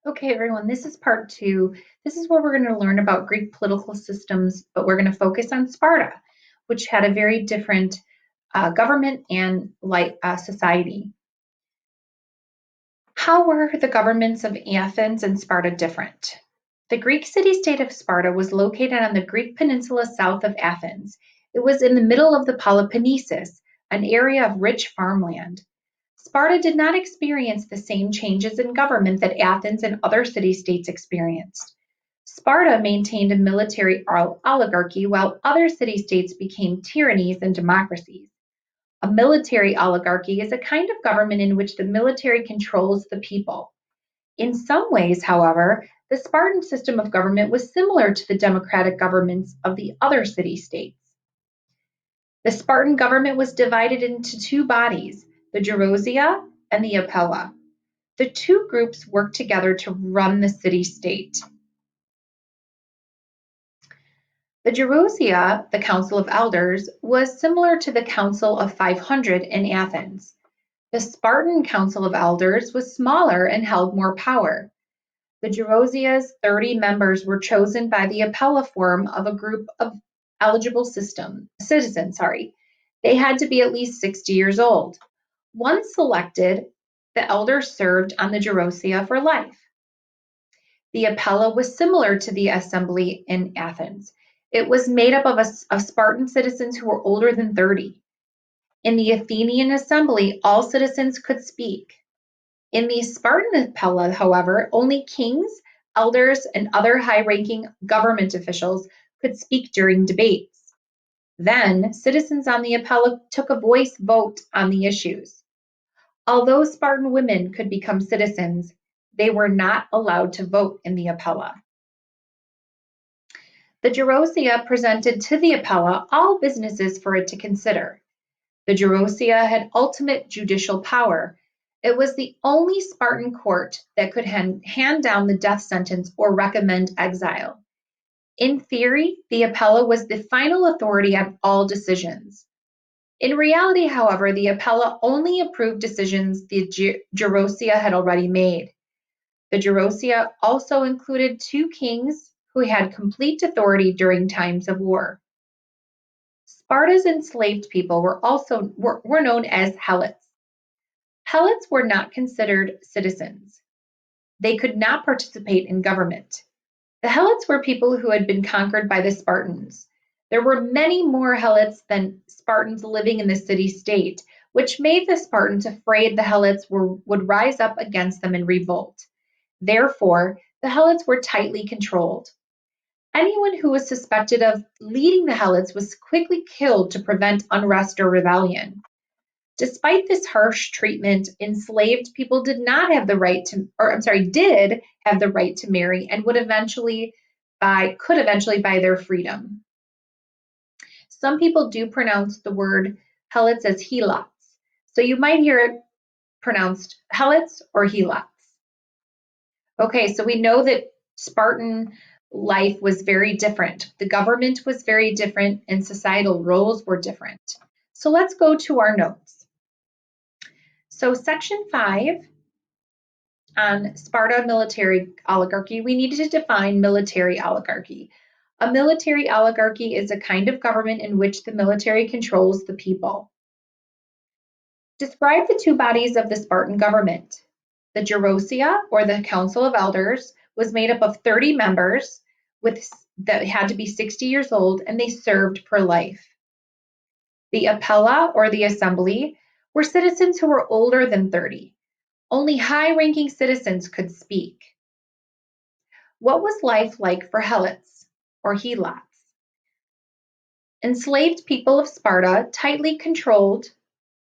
Okay, everyone, this is part two. This is where we're going to learn about Greek political systems, but we're going to focus on Sparta, which had a very different government and society. How were the governments of Athens and Sparta different? The Greek city-state of Sparta was located on the Greek peninsula south of Athens. It was in the middle of the Peloponnesus, an area of rich farmland. Sparta did not experience the same changes in government that Athens and other city-states experienced. Sparta maintained a military oligarchy while other city-states became tyrannies and democracies. A military oligarchy is a kind of government in which the military controls the people. In some ways, however, the Spartan system of government was similar to the democratic governments of the other city-states. The Spartan government was divided into two bodies, the Gerousia and the Apella. The two groups worked together to run the city-state. The Gerousia, the Council of Elders, was similar to the Council of 500 in Athens. The Spartan Council of Elders was smaller and held more power. The Gerousia's 30 members were chosen by the Apella form of a group of eligible citizens. They had to be at least 60 years old. Once selected, the elders served on the Gerousia for life. The Apella was similar to the assembly in Athens. It was made up of Spartan citizens who were older than 30. In the Athenian assembly, all citizens could speak. In the Spartan Apella, however, only kings, elders, and other high-ranking government officials could speak during debates. Then, citizens on the Apella took a voice vote on the issues. Although Spartan women could become citizens, they were not allowed to vote in the Apella. The Gerousia presented to the Apella all businesses for it to consider. The Gerousia had ultimate judicial power. It was the only Spartan court that could hand down the death sentence or recommend exile. In theory, the Apella was the final authority on all decisions. In reality, however, the Apella only approved decisions the Gerousia had already made. The Gerousia also included two kings who had complete authority during times of war. Sparta's enslaved people were known as Helots. Helots were not considered citizens. They could not participate in government. The Helots were people who had been conquered by the Spartans. There were many more Helots than Spartans living in the city-state, which made the Spartans afraid the Helots would rise up against them in revolt. Therefore, the Helots were tightly controlled. Anyone who was suspected of leading the Helots was quickly killed to prevent unrest or rebellion. Despite this harsh treatment, enslaved people did have the right to marry and could eventually buy their freedom. Some people do pronounce the word Helots as helots, so you might hear it pronounced Helots or helots. Okay, so we know that Spartan life was very different. The government was very different and societal roles were different. So let's go to our notes. So section 5 on Sparta military oligarchy, we need to define military oligarchy. A military oligarchy is a kind of government in which the military controls the people. Describe the two bodies of the Spartan government. The Gerousia, or the Council of Elders, was made up of 30 members that had to be 60 years old, and they served for life. The Apella, or the Assembly, were citizens who were older than 30. Only high-ranking citizens could speak. What was life like for Helots, or helots? Enslaved people of Sparta, tightly controlled.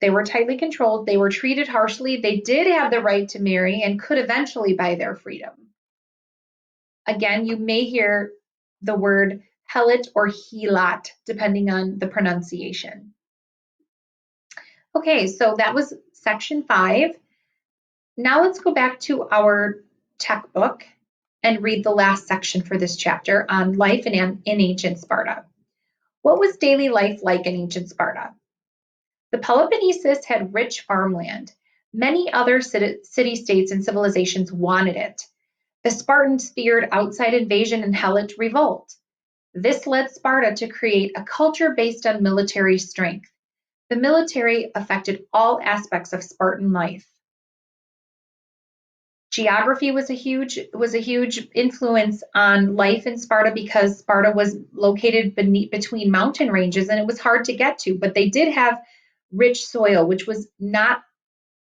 They were treated harshly, they did have the right to marry and could eventually buy their freedom. Again, you may hear the word helot or helot, depending on the pronunciation. Okay, so that was section 5. Now let's go back to our textbook and read the last section for this chapter on life in ancient Sparta. What was daily life like in ancient Sparta? The Peloponnesus had rich farmland. Many other city-states and civilizations wanted it. The Spartans feared outside invasion and Helot revolt. This led Sparta to create a culture based on military strength. The military affected all aspects of Spartan life. Geography was a huge influence on life in Sparta because Sparta was located between mountain ranges and it was hard to get to, but they did have rich soil, which was not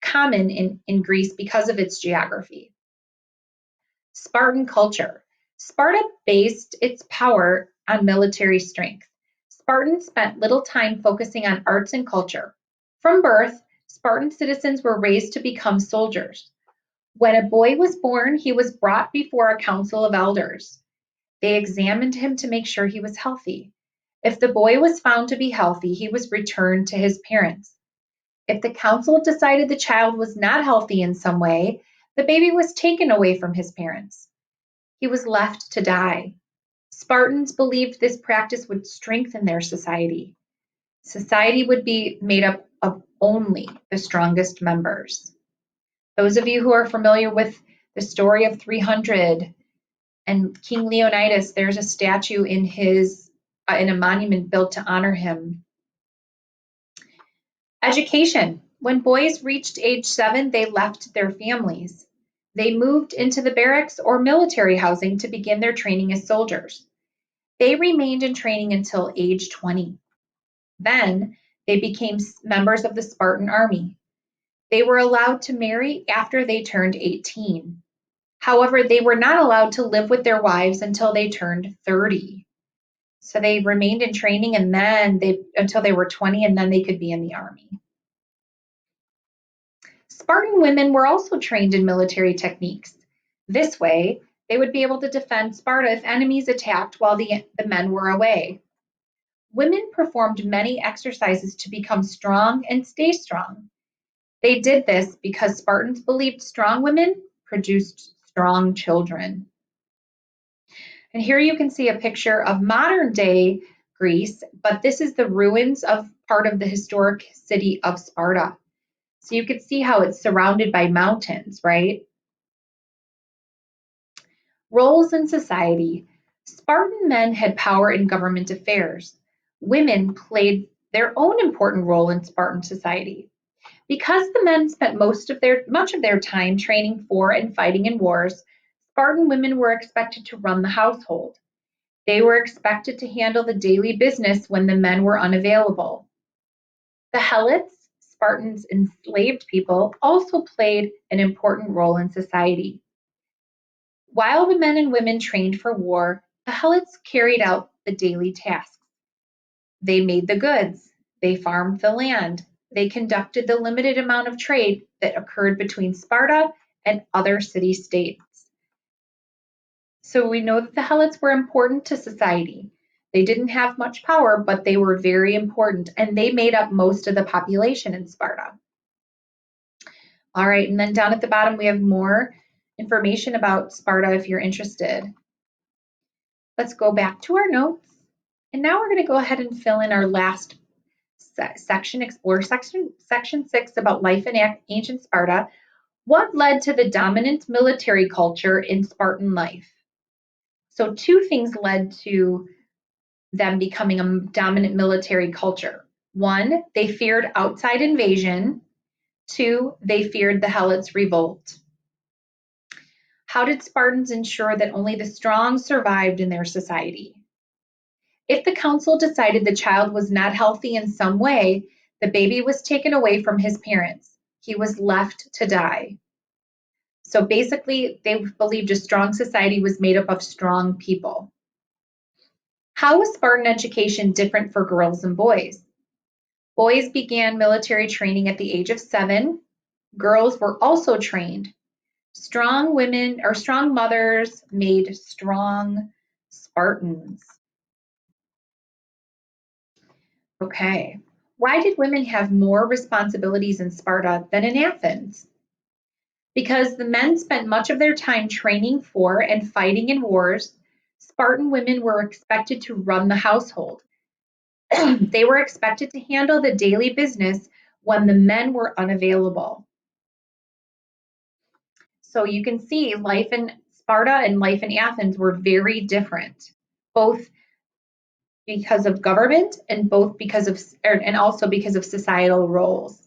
common in Greece because of its geography. Spartan culture. Sparta based its power on military strength. Spartans spent little time focusing on arts and culture. From birth, Spartan citizens were raised to become soldiers. When a boy was born, he was brought before a council of elders. They examined him to make sure he was healthy. If the boy was found to be healthy, he was returned to his parents. If the council decided the child was not healthy in some way, the baby was taken away from his parents. He was left to die. Spartans believed this practice would strengthen their society. Society would be made up of only the strongest members. Those of you who are familiar with the story of 300 and King Leonidas, there's a statue in a monument built to honor him. Education. When boys reached age 7, they left their families. They moved into the barracks or military housing to begin their training as soldiers. They remained in training until age 20. Then they became members of the Spartan army. They were allowed to marry after they turned 18. However, they were not allowed to live with their wives until they turned 30. So they remained in training and then until they were 20 and then they could be in the army. Spartan women were also trained in military techniques. This way, they would be able to defend Sparta if enemies attacked while the men were away. Women performed many exercises to become strong and stay strong. They did this because Spartans believed strong women produced strong children. And here you can see a picture of modern day Greece, but this is the ruins of part of the historic city of Sparta. So you can see how it's surrounded by mountains, right? Roles in society. Spartan men had power in government affairs. Women played their own important role in Spartan society. Because the men spent much of their time training for and fighting in wars, Spartan women were expected to run the household. They were expected to handle the daily business when the men were unavailable. The Helots, Spartans' enslaved people, also played an important role in society. While the men and women trained for war, the Helots carried out the daily tasks. They made the goods, they farmed the land, they conducted the limited amount of trade that occurred between Sparta and other city-states. So we know that the Helots were important to society. They didn't have much power, but they were very important, and they made up most of the population in Sparta. All right, and then down at the bottom, we have more information about Sparta if you're interested. Let's go back to our notes. And now we're going to go ahead and fill in our last section, explore section 6 about life in ancient Sparta. What led to the dominant military culture in Spartan life? So two things led to them becoming a dominant military culture. One, they feared outside invasion. Two, they feared the Helots' revolt. How did Spartans ensure that only the strong survived in their society? If the council decided the child was not healthy in some way, the baby was taken away from his parents. He was left to die. So basically, they believed a strong society was made up of strong people. How was Spartan education different for girls and boys? Boys began military training at the age of 7. Girls were also trained. Strong women or strong mothers made strong Spartans. Okay. Why did women have more responsibilities in Sparta than in Athens? Because the men spent much of their time training for and fighting in wars, Spartan women were expected to run the household. They were expected to handle the daily business when the men were unavailable. So you can see life in Sparta and life in Athens were very different, both because of government and and also because of societal roles.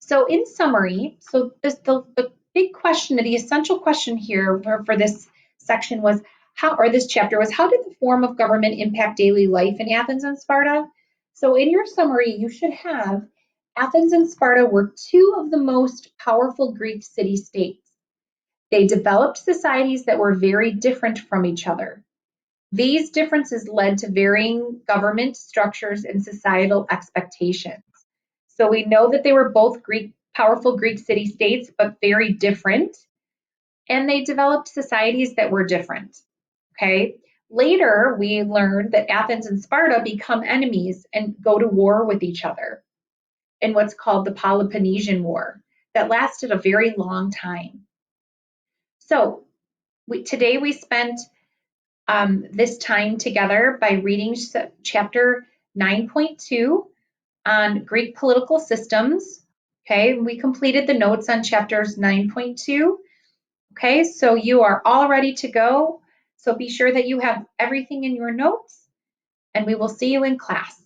So in summary, the big question, the essential question here for this section was this chapter was, how did the form of government impact daily life in Athens and Sparta? So in your summary, you should have Athens and Sparta were two of the most powerful Greek city-states. They developed societies that were very different from each other. These differences led to varying government structures and societal expectations. So we know that they were both powerful Greek city-states, but very different. And they developed societies that were different. Okay. Later, we learned that Athens and Sparta become enemies and go to war with each other in what's called the Peloponnesian War that lasted a very long time. So today we spent this time together by reading chapter 9.2 on Greek political systems. Okay, we completed the notes on chapters 9.2. Okay, so you are all ready to go. So be sure that you have everything in your notes, and we will see you in class.